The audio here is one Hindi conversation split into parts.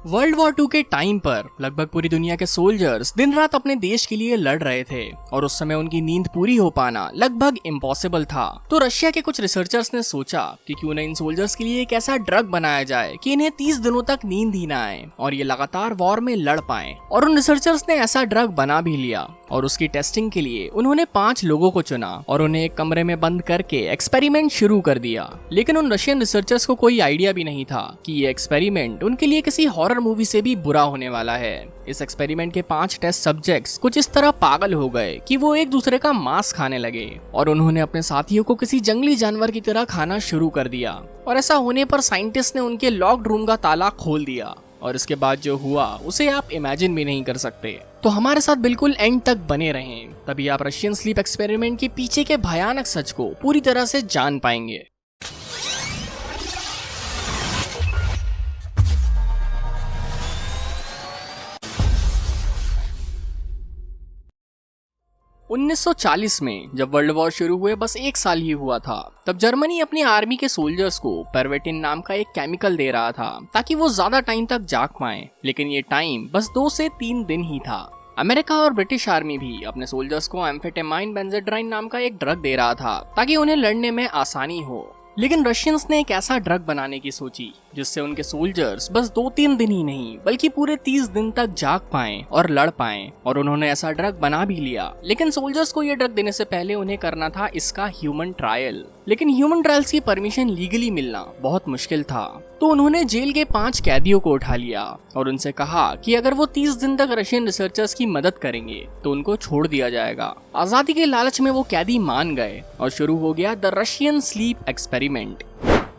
वर्ल्ड वॉर 2 के टाइम पर लगभग पूरी दुनिया के सोल्जर्स दिन रात अपने देश के लिए लड़ रहे थे और उस समय उनकी नींद पूरी हो पाना लगभग इम्पॉसिबल था। तो रशिया के कुछ रिसर्चर्स ने सोचा कि क्यों न इन सोल्जर्स के लिए एक ऐसा ड्रग बनाया जाए कि इन्हें 30 दिनों तक नींद ही ना आए और ये लगातार वॉर में लड़ पाए। और उन रिसर्चर्स ने ऐसा ड्रग बना भी लिया और उसकी टेस्टिंग के लिए उन्होंने 5 लोगों को चुना और उन्हें एक कमरे में बंद करके एक्सपेरिमेंट शुरू कर दिया। लेकिन उन रशियन रिसर्चर्स को कोई आइडिया भी नहीं था कि ये एक्सपेरिमेंट उनके लिए किसी हॉरर मूवी से भी बुरा होने वाला है। इस एक्सपेरिमेंट के 5 टेस्ट सब्जेक्ट्स कुछ इस तरह पागल हो गए कि वो एक दूसरे का मांस खाने लगे और उन्होंने अपने साथियों को किसी जंगली जानवर की तरह खाना शुरू कर दिया। और ऐसा होने पर साइंटिस्ट ने उनके लॉक्ड रूम का ताला खोल दिया और इसके बाद जो हुआ उसे आप इमेजिन भी नहीं कर सकते। तो हमारे साथ बिल्कुल एंड तक बने रहें, तभी आप रशियन स्लीप एक्सपेरिमेंट के पीछे के भयानक सच को पूरी तरह से जान पाएंगे। उन्नीस 1940 में जब वर्ल्ड वॉर शुरू हुए बस 1 साल ही हुआ था, तब जर्मनी अपनी आर्मी के सोल्जर्स को परवेटिन नाम का एक केमिकल दे रहा था ताकि वो ज्यादा टाइम तक जाग पाएं। लेकिन ये टाइम बस 2 से 3 दिन ही था। अमेरिका और ब्रिटिश आर्मी भी अपने सोल्जर्स को एम्फेटामाइन बेंज़ोड्राइन नाम का एक ड्रग दे रहा था ताकि उन्हें लड़ने में आसानी हो। लेकिन रशियंस ने एक ऐसा ड्रग बनाने की सोची जिससे उनके सोल्जर्स बस 2-3 दिन ही नहीं बल्कि पूरे 30 दिन तक जाग पाएं और लड़ पाएं। और उन्होंने ऐसा ड्रग बना भी लिया। लेकिन सोल्जर्स को यह ड्रग देने से पहले उन्हें करना था इसका ह्यूमन ट्रायल। लेकिन ह्यूमन ट्रायल्स की परमिशन लीगली मिलना बहुत मुश्किल था। तो उन्होंने जेल के 5 कैदियों को उठा लिया और उनसे कहा कि अगर वो 30 दिन तक रशियन रिसर्चर्स की मदद करेंगे तो उनको छोड़ दिया जाएगा। आजादी के लालच में वो कैदी मान गए और शुरू हो गया द रशियन स्लीप एक्सपेरिमेंट।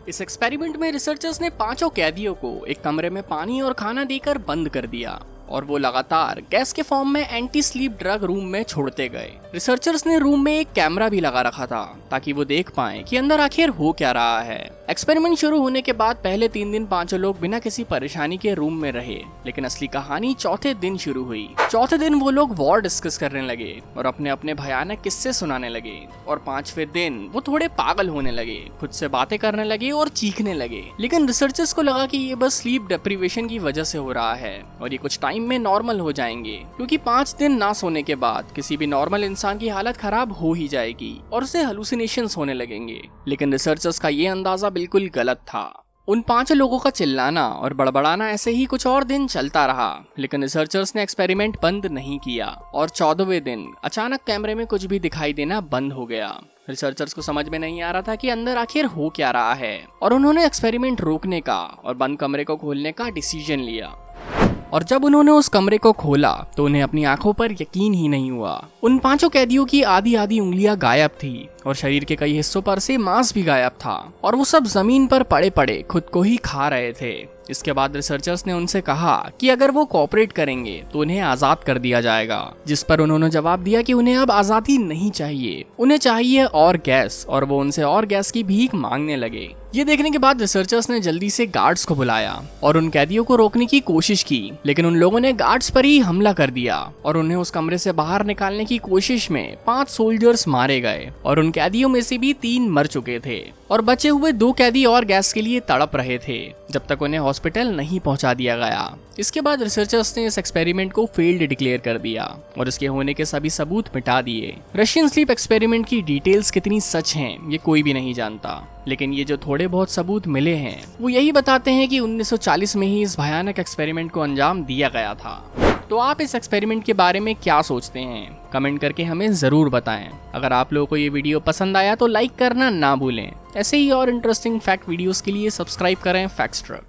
इस एक्सपेरिमेंट में रिसर्चर्स ने 5 कैदियों को एक कमरे में पानी और खाना देकर बंद कर दिया और वो लगातार गैस के फॉर्म में एंटी स्लीप ड्रग रूम में छोड़ते गए। रिसर्चर्स ने रूम में एक कैमरा भी लगा रखा था ताकि वो देख पाएं कि अंदर आखिर हो क्या रहा है। एक्सपेरिमेंट शुरू होने के बाद पहले 3 दिन 5 लोग बिना किसी परेशानी के रूम में रहे, लेकिन असली कहानी चौथे दिन शुरू हुई। चौथे दिन वो लोग वॉर डिस्कस करने लगे और अपने अपने भयानक किस्से सुनाने लगे। और 5वें दिन वो थोड़े पागल होने लगे, खुद से बातें करने लगे और चीखने लगे। लेकिन रिसर्चर्स को लगा कि ये बस स्लीप डिप्रीवेशन की वजह से हो रहा है और ये कुछ टाइम में नॉर्मल हो जाएंगे, क्योंकि 5 दिन ना सोने के बाद किसी भी नॉर्मल इंसान की हालत खराब हो ही जाएगी और उसे हेलुसिनेशंस होने लगेंगे। लेकिन रिसर्चर्स का ये अंदाजा बिल्कुल गलत था। उन 5 लोगों का चिल्लाना और बड़बड़ाना ऐसे ही कुछ और दिन चलता रहा। लेकिन रिसर्चर्स ने एक्सपेरिमेंट बंद नहीं किया और 14वें दिन अचानक कैमरे में कुछ भी दिखाई देना बंद हो गया। रिसर्चर्स को समझ में नहीं आ रहा था कि अंदर आखिर हो क्या रहा है और उन्होंने एक्सपेरिमेंट रोकने का और बंद कमरे को खोलने का डिसीजन लिया। और जब उन्होंने उस कमरे को खोला तो उन्हें अपनी आंखों पर यकीन ही नहीं हुआ। उन 5 कैदियों की आधी उंगलियां गायब थी और शरीर के कई हिस्सों पर से मांस भी गायब था और वो सब जमीन पर पड़े पड़े खुद को ही खा रहे थे। इसके बाद रिसर्चर्स ने उनसे कहा कि अगर वो कोऑपरेट करेंगे तो उन्हें आजाद कर दिया जाएगा, जिस पर उन्होंने जवाब दिया कि उन्हें अब आजादी नहीं चाहिए, उन्हें चाहिए और गैस। और वो उनसे और गैस की भीख मांगने लगे। ये देखने के बाद रिसर्चर्स ने जल्दी से गार्ड्स को बुलाया और उन कैदियों को रोकने की कोशिश की, लेकिन उन लोगों ने गार्ड्स पर ही हमला कर दिया और उन्हें उस कमरे से बाहर निकालने की कोशिश में 5 सोल्जर्स मारे गए और उन कैदियों में से भी 3 मर चुके थे और बचे हुए 2 कैदी और गैस के लिए तड़प रहे थे जब तक उन्हें हॉस्पिटल नहीं पहुंचा दिया गया। इसके बाद रिसर्चर्स ने इस एक्सपेरिमेंट को फेल्ड डिक्लेयर कर दिया और इसके होने के सभी सबूत मिटा दिए। रशियन स्लीप एक्सपेरिमेंट की डिटेल्स कितनी सच हैं ये कोई भी नहीं जानता, लेकिन ये जो थोड़े बहुत सबूत मिले हैं वो यही बताते हैं कि 1940 में ही इस भयानक एक्सपेरिमेंट को अंजाम दिया गया था। तो आप इस एक्सपेरिमेंट के बारे में क्या सोचते हैं? कमेंट करके हमें जरूर बताएं। अगर आप लोगों को ये वीडियो पसंद आया तो लाइक करना ना भूलें। ऐसे ही और इंटरेस्टिंग फैक्ट वीडियोस के लिए सब्सक्राइब करें फैक्ट्स ट्रक।